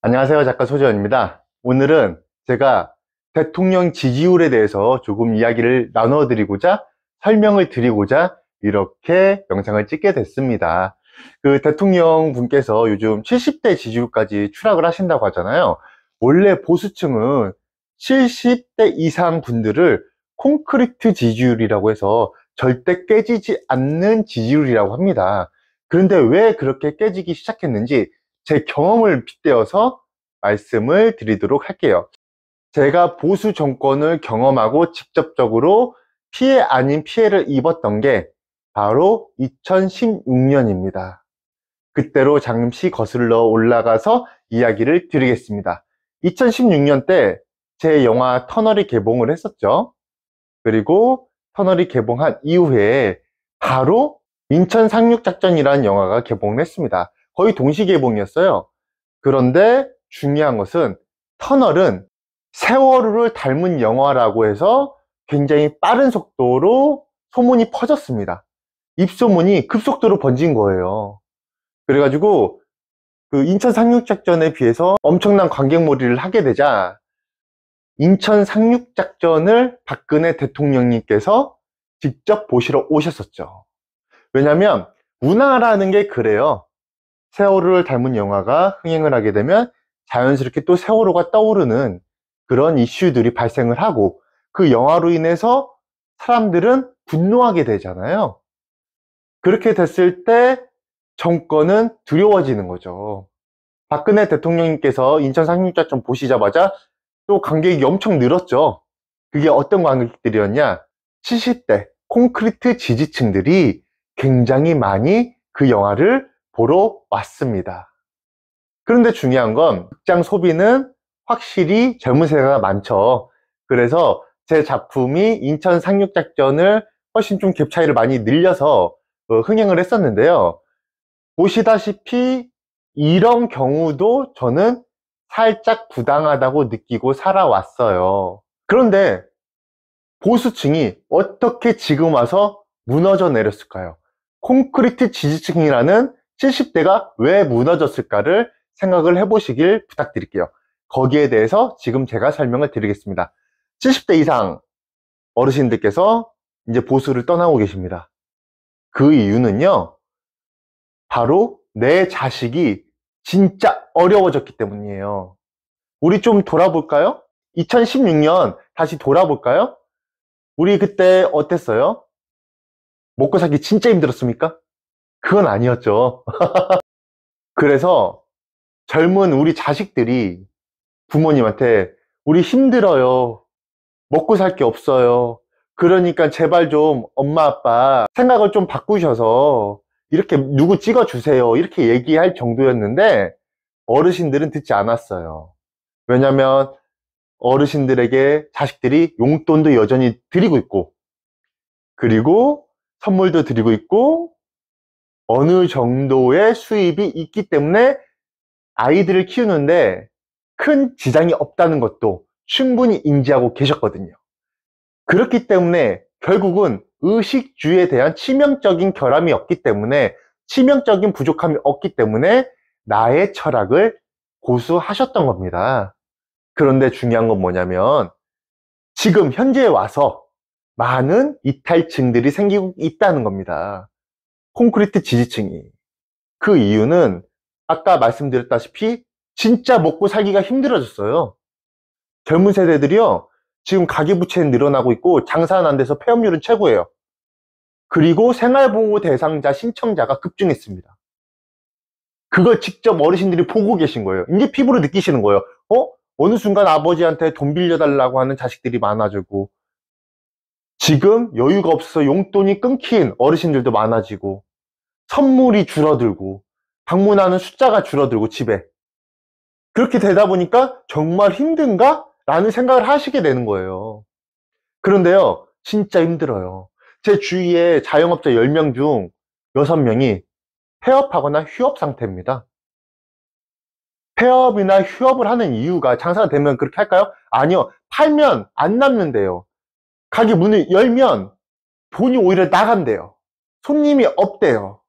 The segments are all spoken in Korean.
안녕하세요. 작가 소재원입니다. 오늘은 제가 대통령 지지율에 대해서 조금 이야기를 나눠드리고자 설명을 드리고자 이렇게 영상을 찍게 됐습니다. 그 대통령 분께서 요즘 70대 지지율까지 추락을 하신다고 하잖아요. 원래 보수층은 70대 이상 분들을 콘크리트 지지율이라고 해서 절대 깨지지 않는 지지율이라고 합니다. 그런데 왜 그렇게 깨지기 시작했는지 제 경험을 빗대어서 말씀을 드리도록 할게요. 제가 보수 정권을 경험하고 직접적으로 피해 아닌 피해를 입었던 게 바로 2016년입니다. 그때로 잠시 거슬러 올라가서 이야기를 드리겠습니다. 2016년 때 제 영화 터널이 개봉을 했었죠. 그리고 터널이 개봉한 이후에 바로 인천 상륙작전이라는 영화가 개봉을 했습니다. 거의 동시 개봉이었어요. 그런데 중요한 것은 터널은 세월호를 닮은 영화라고 해서 굉장히 빠른 속도로 소문이 퍼졌습니다. 입소문이 급속도로 번진 거예요. 그래가지고 그 인천 상륙작전에 비해서 엄청난 관객몰이를 하게 되자 인천 상륙작전을 박근혜 대통령님께서 직접 보시러 오셨었죠. 왜냐면 문화라는 게 그래요. 세월호를 닮은 영화가 흥행을 하게 되면 자연스럽게 또 세월호가 떠오르는 그런 이슈들이 발생을 하고 그 영화로 인해서 사람들은 분노하게 되잖아요. 그렇게 됐을 때 정권은 두려워지는 거죠. 박근혜 대통령님께서 인천 상륙작전 보시자마자 또 관객이 엄청 늘었죠. 그게 어떤 관객들이었냐? 70대 콘크리트 지지층들이 굉장히 많이 그 영화를 보러 왔습니다. 그런데 중요한 건 극장 소비는 확실히 젊은 세대가 많죠. 그래서 제 작품이 인천 상륙작전을 훨씬 좀 갭 차이를 많이 늘려서 흥행을 했었는데요. 보시다시피 이런 경우도 저는 살짝 부당하다고 느끼고 살아왔어요. 그런데 보수층이 어떻게 지금 와서 무너져 내렸을까요? 콘크리트 지지층이라는 70대가 왜 무너졌을까를 생각을 해보시길 부탁드릴게요. 거기에 대해서 지금 제가 설명을 드리겠습니다. 70대 이상 어르신들께서 이제 보수를 떠나고 계십니다. 그 이유는요, 바로 내 자식이 진짜 어려워졌기 때문이에요. 우리 좀 돌아볼까요? 2016년 다시 돌아볼까요? 우리 그때 어땠어요? 먹고 살기 진짜 힘들었습니까? 그건 아니었죠. 그래서 젊은 우리 자식들이 부모님한테 우리 힘들어요. 먹고 살 게 없어요. 그러니까 제발 좀 엄마 아빠 생각을 좀 바꾸셔서 이렇게 누구 찍어주세요. 이렇게 얘기할 정도였는데 어르신들은 듣지 않았어요. 왜냐면 어르신들에게 자식들이 용돈도 여전히 드리고 있고 그리고 선물도 드리고 있고 어느 정도의 수입이 있기 때문에 아이들을 키우는데 큰 지장이 없다는 것도 충분히 인지하고 계셨거든요. 그렇기 때문에 결국은 의식주에 대한 치명적인 결함이 없기 때문에 치명적인 부족함이 없기 때문에 나의 철학을 고수하셨던 겁니다. 그런데 중요한 건 뭐냐면 지금 현재에 와서 많은 이탈층들이 생기고 있다는 겁니다. 콘크리트 지지층이. 그 이유는 아까 말씀드렸다시피 진짜 먹고 살기가 힘들어졌어요. 젊은 세대들이요. 지금 가계부채는 늘어나고 있고 장사는 안 돼서 폐업률은 최고예요. 그리고 생활보호 대상자 신청자가 급증했습니다. 그걸 직접 어르신들이 보고 계신 거예요. 이제 피부로 느끼시는 거예요. 어느 순간 아버지한테 돈 빌려달라고 하는 자식들이 많아지고 지금 여유가 없어서 용돈이 끊긴 어르신들도 많아지고 선물이 줄어들고 방문하는 숫자가 줄어들고 집에 그렇게 되다 보니까 정말 힘든가? 라는 생각을 하시게 되는 거예요. 그런데요 진짜 힘들어요. 제 주위에 자영업자 10명 중 6명이 폐업하거나 휴업 상태입니다. 폐업이나 휴업을 하는 이유가 장사가 되면 그렇게 할까요? 아니요. 팔면 안 남는데요. 가게 문을 열면 돈이 오히려 나간대요. 손님이 없대요.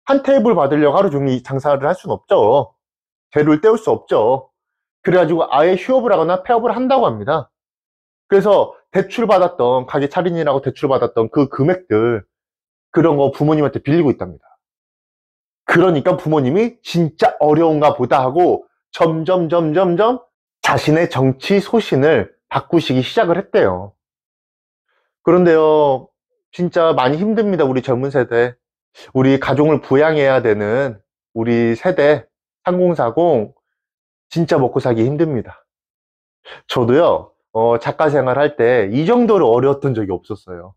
한 테이블 받으려고 하루 종일 장사를 할 수는 없죠. 재료를 떼올 수 없죠. 그래가지고 아예 휴업을 하거나 폐업을 한다고 합니다. 그래서 대출받았던, 가게 차리느라고 대출받았던 그 금액들, 그런 거 부모님한테 빌리고 있답니다. 그러니까 부모님이 진짜 어려운가 보다 하고 점점 자신의 정치 소신을 바꾸시기 시작을 했대요. 그런데요, 진짜 많이 힘듭니다. 우리 젊은 세대. 우리 가족을 부양해야 되는 우리 세대 3040 진짜 먹고 살기 힘듭니다. 저도요, 작가 생활할 때 이 정도로 어려웠던 적이 없었어요.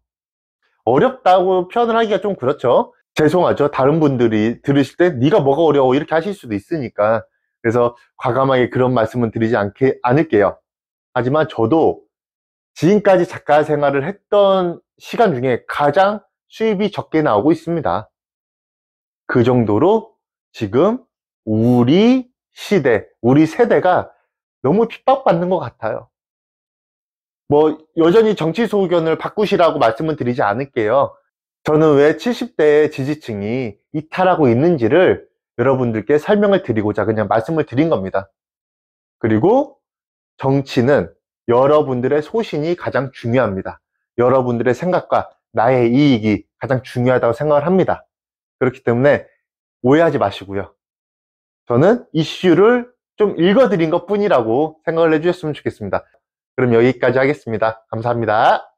어렵다고 표현을 하기가 좀 그렇죠. 죄송하죠. 다른 분들이 들으실 때 네가 뭐가 어려워 이렇게 하실 수도 있으니까. 그래서 과감하게 그런 말씀은 드리지 않을게요. 하지만 저도 지금까지 작가 생활을 했던 시간 중에 가장 수입이 적게 나오고 있습니다. 그 정도로 지금 우리 시대, 우리 세대가 너무 핍박받는 것 같아요. 뭐 여전히 정치 소견을 바꾸시라고 말씀은 드리지 않을게요. 저는 왜 70대 지지층이 이탈하고 있는지를 여러분들께 설명을 드리고자 그냥 말씀을 드린 겁니다. 그리고 정치는 여러분들의 소신이 가장 중요합니다. 여러분들의 생각과 나의 이익이 가장 중요하다고 생각을 합니다. 그렇기 때문에 오해하지 마시고요. 저는 이슈를 좀 읽어드린 것 뿐이라고 생각을 해주셨으면 좋겠습니다. 그럼 여기까지 하겠습니다. 감사합니다.